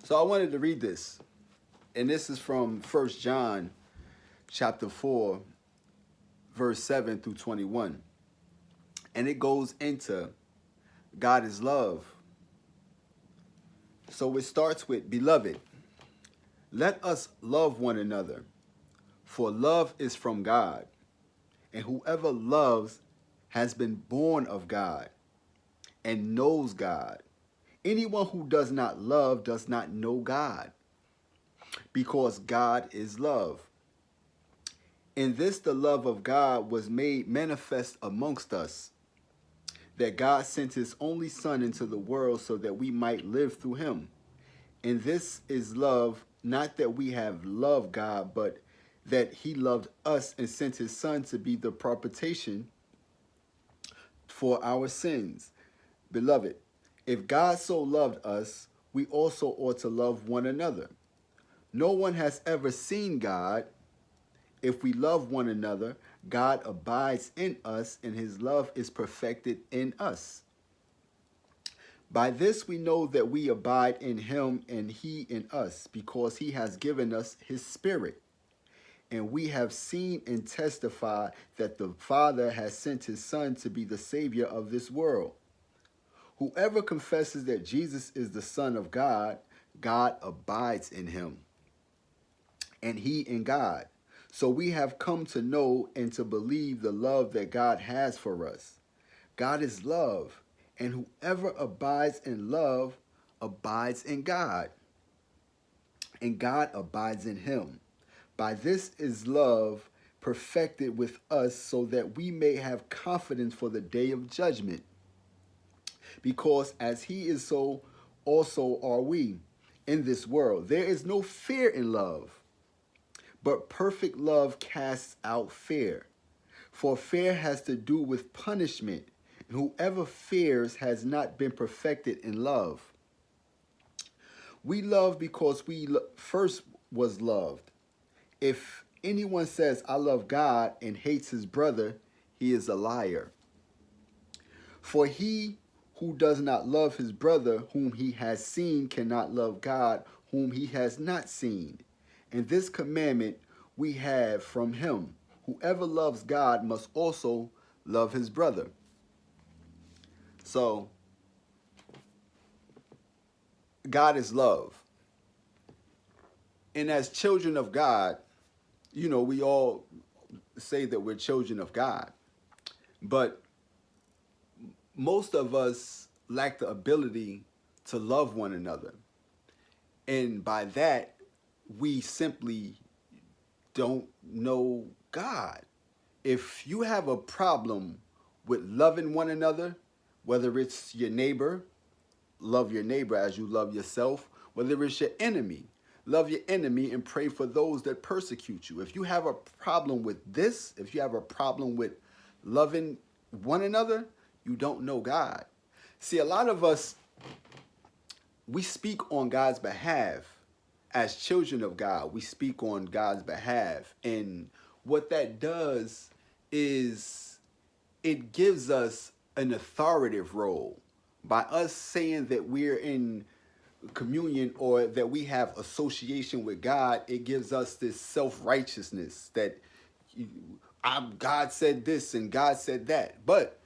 So I wanted to read this, and this is from 1 John chapter 4, verse 7 through 21. And it goes into God is love. So it starts with, Beloved, let us love one another, for love is from God, and whoever loves has been born of God and knows God. Anyone who does not love does not know God, because God is love. In this the love of God was made manifest amongst us, that God sent his only Son into the world so that we might live through him. And this is love, not that we have loved God, but that he loved us and sent his Son to be the propitiation for our sins. Beloved, if God so loved us, we also ought to love one another. No one has ever seen God. If we love one another, God abides in us, and his love is perfected in us. By this we know that we abide in him and he in us, because he has given us his Spirit. And we have seen and testify that the Father has sent his Son to be the Savior of this world. Whoever confesses that Jesus is the Son of God, God abides in him, and he in God. So we have come to know and to believe the love that God has for us. God is love, and whoever abides in love abides in God, and God abides in him. By this is love perfected with us, so that we may have confidence for the day of judgment. Because as he is, so also are we in this world. There is no fear in love, but perfect love casts out fear. For fear has to do with punishment, and whoever fears has not been perfected in love. We love because we first was loved. If anyone says, I love God, and hates his brother, he is a liar. For he who does not love his brother whom he has seen cannot love God whom he has not seen. And this commandment we have from him: whoever loves God must also love his brother. So, God is love. And as children of God, we all say that we're children of God. But most of us lack the ability to love one another. And by that, we simply don't know God. If you have a problem with loving one another, whether it's your neighbor, love your neighbor as you love yourself, whether it's your enemy, love your enemy and pray for those that persecute you. If you have a problem with this, if you have a problem with loving one another, you don't know God. See, a lot of us, we speak on God's behalf. As children of God, we speak on God's behalf. And what that does is it gives us an authoritative role. By us saying that we're in communion or that we have association with God, it gives us this self-righteousness that God said this and God said that. But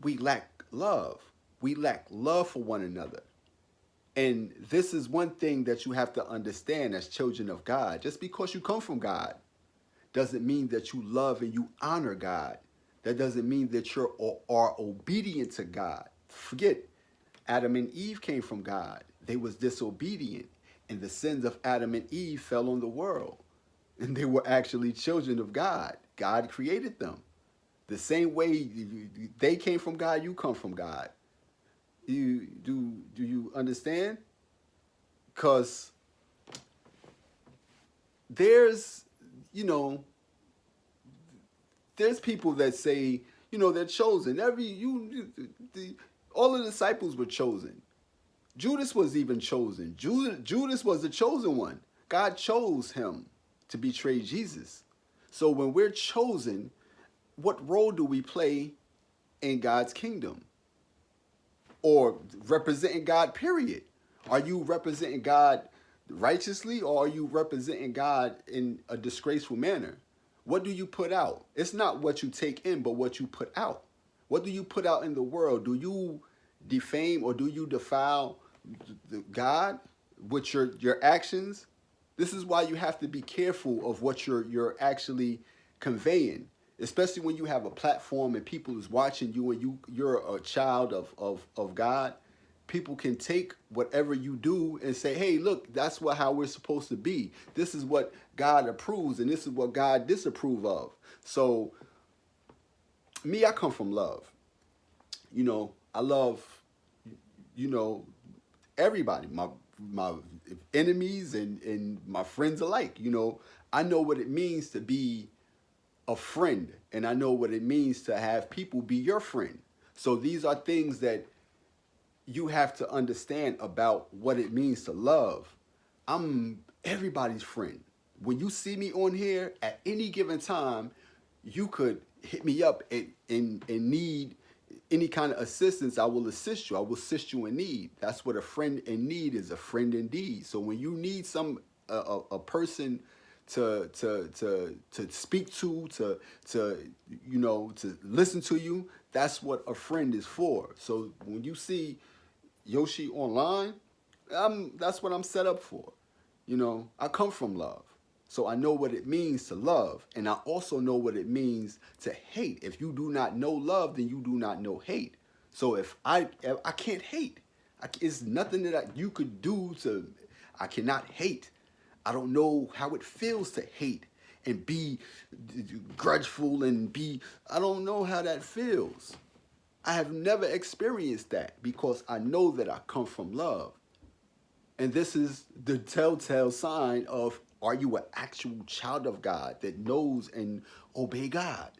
we lack love. We lack love for one another. And this is one thing that you have to understand as children of God. Just because you come from God doesn't mean that you love and you honor God. That doesn't mean that you are obedient to God. Forget, Adam and Eve came from God. They was disobedient, and the sins of Adam and Eve fell on the world. And they were actually children of God. God created them. The same way they came from God, you come from God. Do you understand? Because there's there's people that say they're chosen. All the disciples were chosen. Judas was even chosen. Judas was the chosen one. God chose him to betray Jesus. So when we're chosen, what role do we play in God's kingdom? Or representing God, period? Are you representing God righteously, or are you representing God in a disgraceful manner? What do you put out? It's not what you take in, but what you put out. What do you put out in the world? Do you defame or do you defile God with your actions? This is why you have to be careful of what you're actually conveying, especially when you have a platform and people is watching you and you're a child of God. People can take whatever you do and say, hey, look, that's how we're supposed to be. This is what God approves and this is what God disapproves of. So me, I come from love. I love, you know, everybody, my enemies and my friends alike. I know what it means to be a friend, and I know what it means to have people be your friend. So these are things that you have to understand about what it means to love. I'm everybody's friend. When you see me on here at any given time, you could hit me up and need any kind of assistance. I will assist you. I will assist you in need. That's what a friend in need is, a friend indeed. So when you need a person to speak to listen to you, that's what a friend is for. So when you see Yoshi online, that's what I'm set up for. I come from love. So I know what it means to love, and I also know what it means to hate. If you do not know love, then you do not know hate. So if I can't hate, it's nothing that you could do to. I cannot hate. I don't know how it feels to hate and be grudgeful and be. I don't know how that feels. I have never experienced that because I know that I come from love. And this is the telltale sign of, are you an actual child of God that knows and obey God?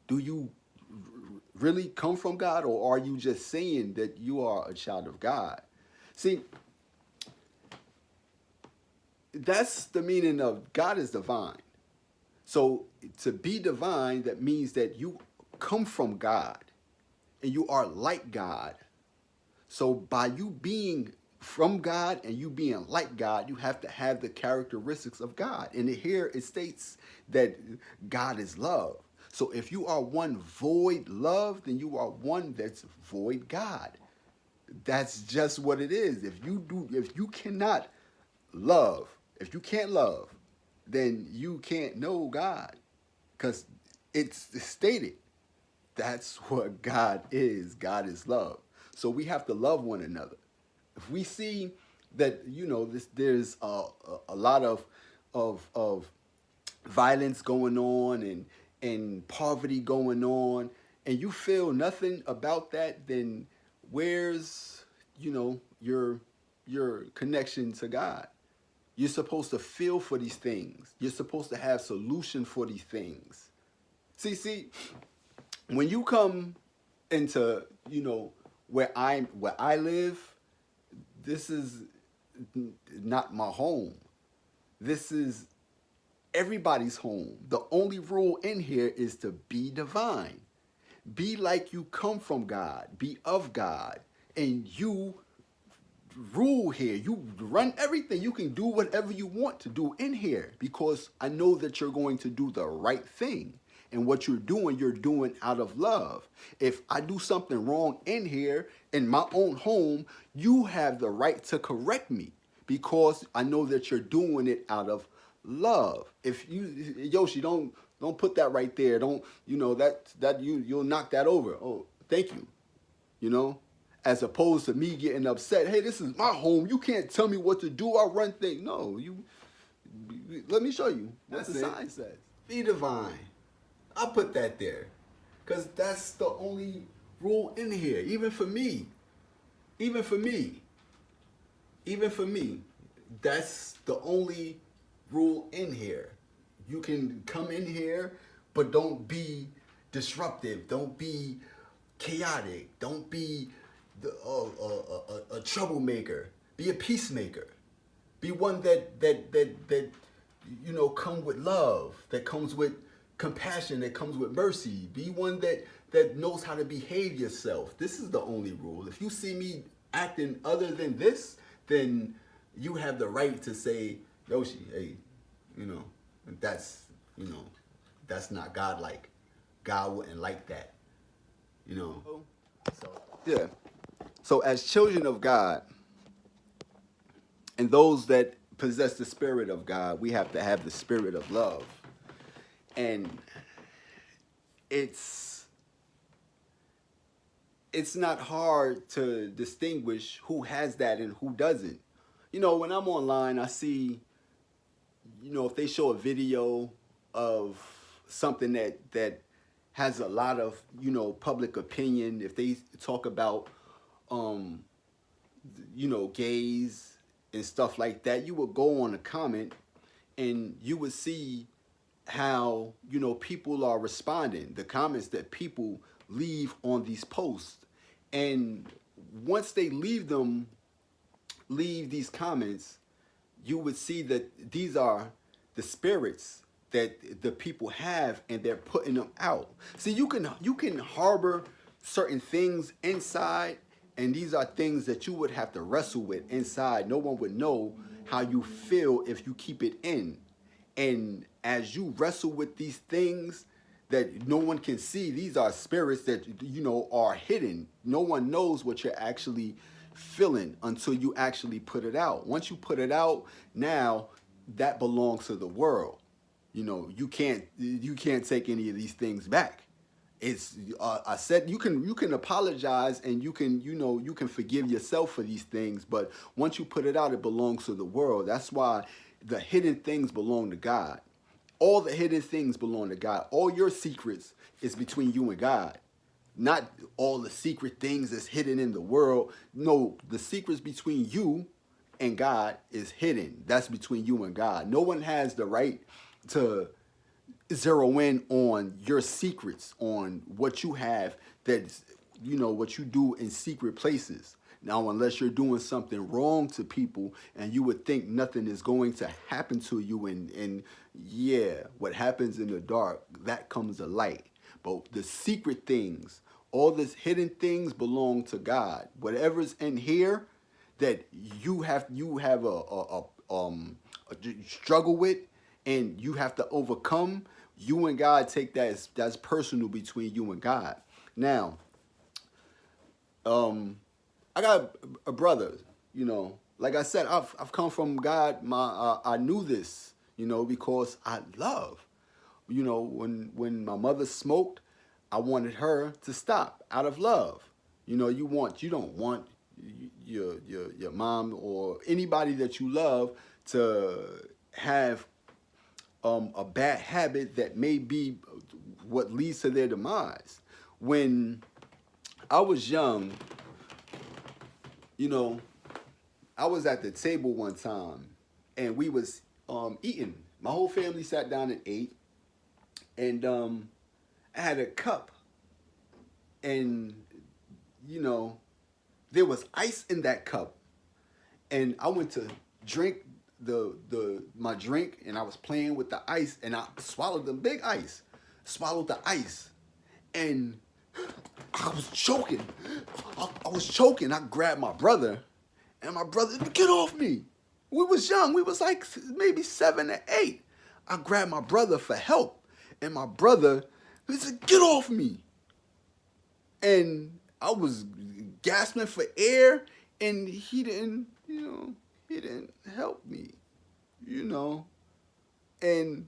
Do you really come from God, or are you just saying that you are a child of God? See, that's the meaning of God is divine. So to be divine, that means that you come from God and you are like God. So by you being from God and you being like God, you have to have the characteristics of God. And here it states that God is love. So if you are one void love, then you are one that's void God. That's just what it is. If you cannot love, if you can't love, then you can't know God. Because it's stated that's what God is. God is love. So we have to love one another. If we see that there's a lot of violence going on and poverty going on, and you feel nothing about that, then where's your connection to God? You're supposed to feel for these things. You're supposed to have solution for these things. See, when you come into where I live, this is not my home. This is everybody's home. The only rule in here is to be divine. Be like you come from God. Be of God. And you rule here. You run everything. You can do whatever you want to do in here because I know that you're going to do the right thing. And what you're doing out of love. If I do something wrong in here, in my own home, you have the right to correct me because I know that you're doing it out of love. If Yoshi, don't put that right there. Don't, you'll knock that over. Oh, thank you. As opposed to me getting upset. Hey, this is my home. You can't tell me what to do. I run things. No, let me show you what the sign says. Be divine. I'll put that there because that's the only rule in here. Even for me, that's the only rule in here. You can come in here, but don't be disruptive. Don't be chaotic. Don't be a troublemaker. Be a peacemaker. Be one that come with love. That comes with compassion. That comes with mercy. Be one that knows how to behave yourself. This is the only rule. If you see me acting other than this, then you have the right to say, Yoshi, hey, you know, that's, you know, that's not God-like. God wouldn't like that, you know. So yeah. So as children of God and those that possess the spirit of God, we have to have the spirit of love. And it's it's not hard to distinguish who has that and who doesn't. You know, when I'm online, I see, you know, if they show a video of something that has a lot of, you know, public opinion, if they talk about um you know, gays and stuff like that, you would go on a comment and you would see how, you know, people are responding, the comments that people leave on these posts. And once they leave these comments, you would see that these are the spirits that the people have and they're putting them out. See, you can harbor certain things inside, and these are things that you would have to wrestle with inside. No one would know how you feel if you keep it in. And as you wrestle with these things that no one can see, these are spirits that, you know, are hidden. No one knows what you're actually feeling until you actually put it out. Once you put it out, now that belongs to the world. You know, you can't take any of these things back. It's I said you can apologize and you can forgive yourself for these things, but once you put it out, it belongs to the world. That's why the hidden things belong to God. All the hidden things belong to God. All your secrets is between you and God. Not all the secret things that's hidden in the world. No, the secrets between you and God is hidden. That's between you and God. No one has the right to zero in on your secrets, on what you have, that's, you know, what you do in secret places. Now, unless you're doing something wrong to people and you would think nothing is going to happen to you, and yeah, what happens in the dark, that comes to light. But the secret things, all these hidden things belong to God. Whatever's in here that you have a struggle with and you have to overcome, you and God take that as that's personal between you and God. Now, I got a brother, you know. Like I said, I've come from God. I knew this, you know, because I love. You know, when my mother smoked, I wanted her to stop out of love. You know, you don't want your mom or anybody that you love to have a bad habit that may be what leads to their demise. When I was young, you know, I was at the table one time and we was eating. My whole family sat down and ate, and I had a cup, and you know, there was ice in that cup, and I went to drink the my drink, and I was playing with the ice, and I swallowed the big ice, swallowed the ice, and I was choking. I was choking. I grabbed my brother, and my brother, get off me. We was young. We was like maybe 7 or 8. I grabbed my brother for help, and my brother, he said, get off me. And I was gasping for air, and he didn't help me, you know. And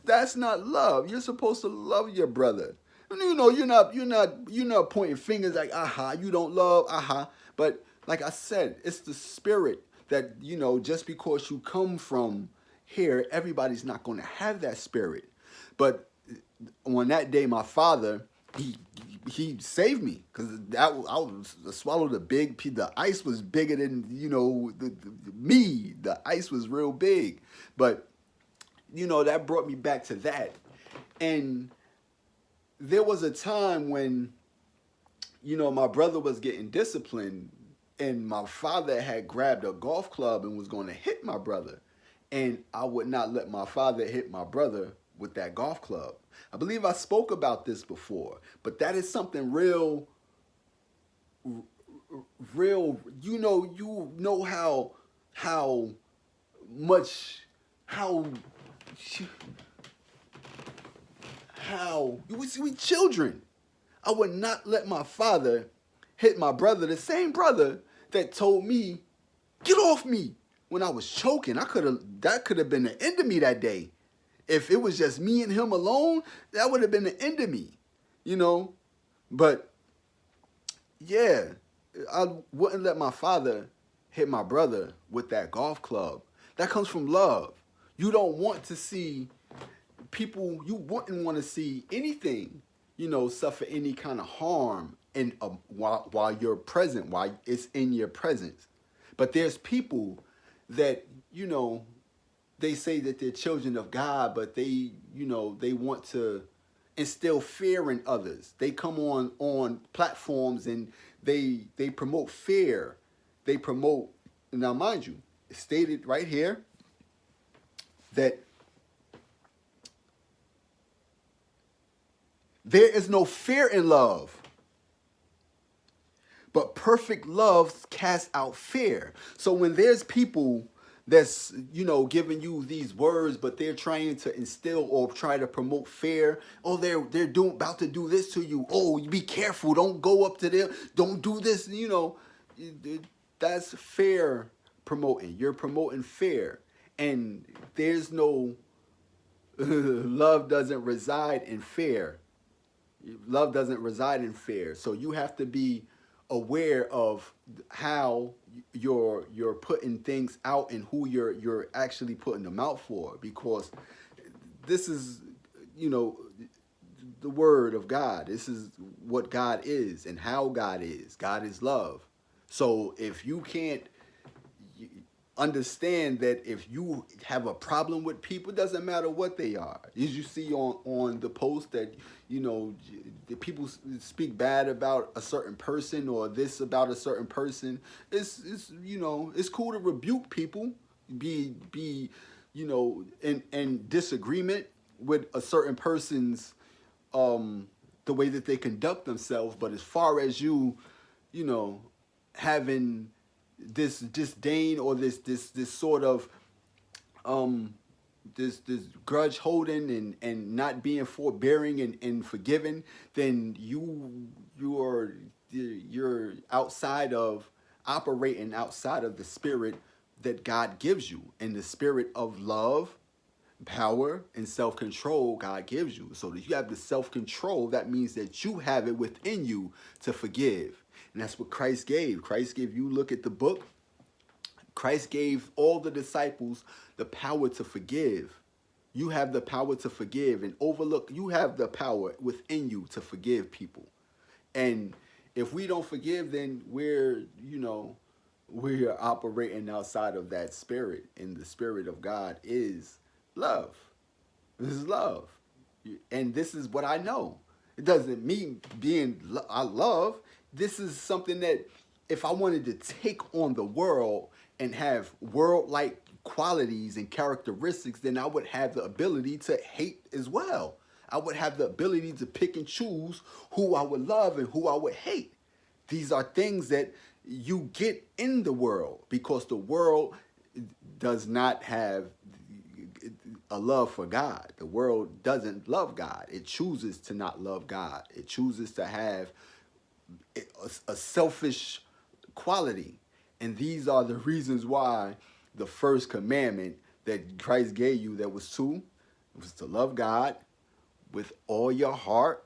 that's not love. You're supposed to love your brother. You know, you're not pointing fingers like, aha, you don't love, aha. But like I said, it's the spirit that, you know, just because you come from here, everybody's not going to have that spirit. But on that day, my father, he saved me, because I swallowed the ice was bigger than, you know, me. The ice was real big. But, you know, that brought me back to that. And there was a time when, you know, my brother was getting disciplined, and my father had grabbed a golf club and was going to hit my brother. And I would not let my father hit my brother with that golf club. I believe I spoke about this before, but that is something real, you know how how much, how, we children. I would not let my father hit my brother, the same brother that told me, get off me when I was choking. That could have been the end of me that day. If it was just me and him alone, that would have been the end of me, you know. But yeah, I wouldn't let my father hit my brother with that golf club. That comes from love. You don't want to see people, you wouldn't want to see anything, suffer any kind of harm while you're present, while it's in your presence. But there's people that, they say that they're children of God, but they want to instill fear in others. They come on platforms and they promote fear. They promote, now mind you, it's stated right here that there is no fear in love, but perfect love casts out fear. So when there's people that's, giving you these words, but they're trying to instill or try to promote fear. Oh, they're about to do this to you. Oh, be careful. Don't go up to them. Don't do this. That's fear promoting. You're promoting fear. And there's no, love doesn't reside in fear. Love doesn't reside in fear. So you have to be aware of how you're putting things out and who you're actually putting them out for, because this is, the word of God. This is what God is and how God is. God is love. So if you can't understand that, if you have a problem with people, it doesn't matter what they are. As you see on the post that, the people speak bad about a certain person or this about a certain person, it's cool to rebuke people, be in disagreement with a certain person's the way that they conduct themselves. But as far as you having this disdain or this sort of this grudge holding and not being forbearing and forgiving, then you're outside of operating outside of the spirit that God gives you, and the spirit of love, power, and self-control God gives you. So that you have the self-control, that means that you have it within you to forgive. And that's what Christ gave. Christ gave, you look at the book, Christ gave all the disciples the power to forgive. You have the power to forgive and overlook. You have the power within you to forgive people. And if we don't forgive, then we're operating outside of that spirit. And the spirit of God is love. This is love. And this is what I know. It doesn't mean I love. This is something that if I wanted to take on the world and have world-like qualities and characteristics, then I would have the ability to hate as well. I would have the ability to pick and choose who I would love and who I would hate. These are things that you get in the world, because the world does not have a love for God. The world doesn't love God. It chooses to not love God. It chooses to have a selfish quality. And these are the reasons why the first commandment that Christ gave you, that was 2, was to love God with all your heart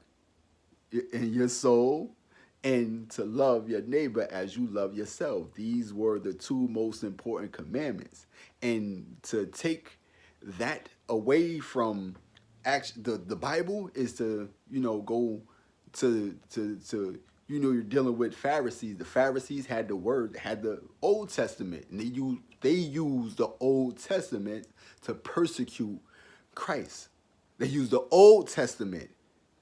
and your soul, and to love your neighbor as you love yourself. These were the 2 most important commandments. And to take that away from the Bible is to, go to you're dealing with Pharisees. The Pharisees had the word, had the Old Testament, and they used the Old Testament to persecute Christ. They used the Old Testament.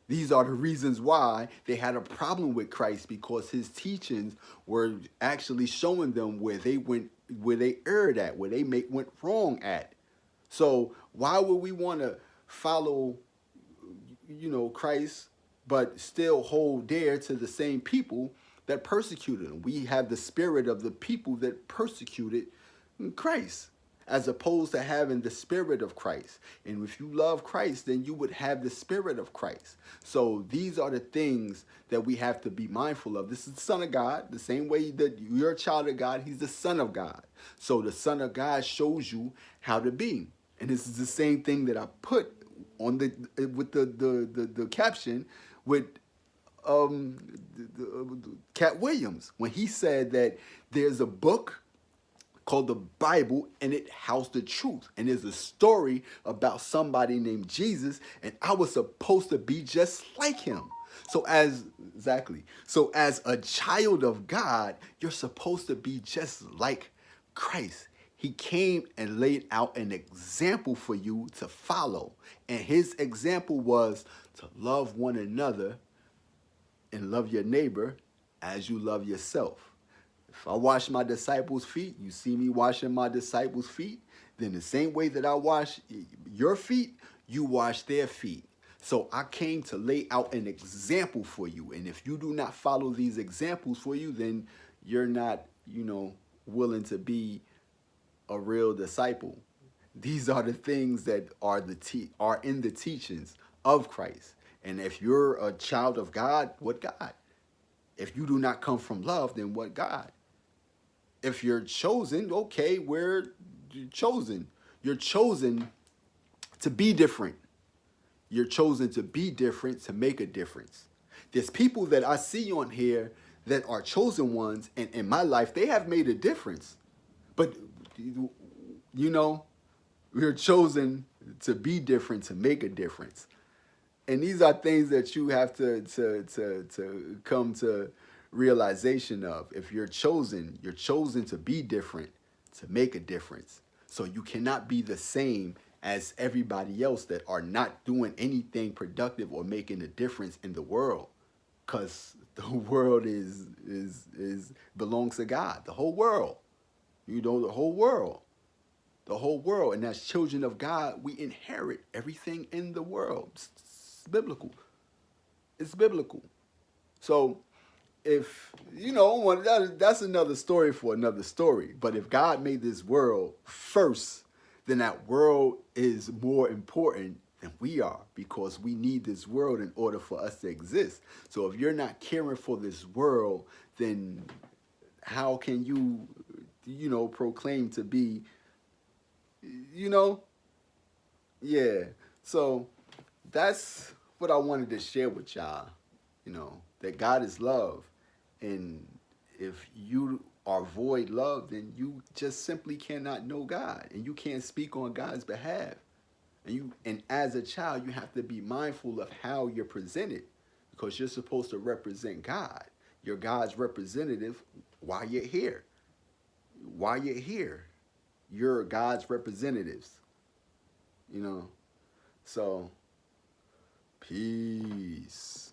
These are the reasons why they had a problem with Christ, because his teachings were actually showing them where they erred at, where they went wrong at. So why would we want to follow, Christ, but still hold dear to the same people that persecuted him? We have the spirit of the people that persecuted Christ, as opposed to having the spirit of Christ. And if you love Christ, then you would have the spirit of Christ. So these are the things that we have to be mindful of. This is the Son of God, the same way that you're a child of God, he's the Son of God. So the Son of God shows you how to be. And this is the same thing that I put on the caption with Cat Williams, when he said that there's a book called the Bible and it housed the truth. And there's a story about somebody named Jesus, and I was supposed to be just like him. So as a child of God, you're supposed to be just like Christ. He came and laid out an example for you to follow. And his example was to love one another and love your neighbor as you love yourself. If I wash my disciples' feet, you see me washing my disciples' feet, then the same way that I wash your feet, you wash their feet. So I came to lay out an example for you. And if you do not follow these examples for you, then you're not, willing to be a real disciple. These are the things that are are in the teachings of Christ. And if you're a child of God, what God? If you do not come from love, then what God? If you're chosen, okay, we're chosen. You're chosen to be different. You're chosen to be different, to make a difference. There's people that I see on here that are chosen ones, and in my life, they have made a difference. But, we're chosen to be different, to make a difference. And these are things that you have to come to realization of. If you're chosen to be different, to make a difference. So you cannot be the same as everybody else that are not doing anything productive or making a difference in the world, because the world is belongs to God. The whole world, the whole world, and as children of God, we inherit everything in the world. It's biblical. It's biblical. So if that's another story for another story. But if God made this world first, then that world is more important than we are, because we need this world in order for us to exist. So if you're not caring for this world, then how can you proclaim to be, yeah. So that's what I wanted to share with y'all, that God is love. And if you are void love, then you just simply cannot know God, and you can't speak on God's behalf. And as a child, you have to be mindful of how you're presented, because you're supposed to represent God. You're God's representative while you're here. While you're here, you're God's representatives. So peace.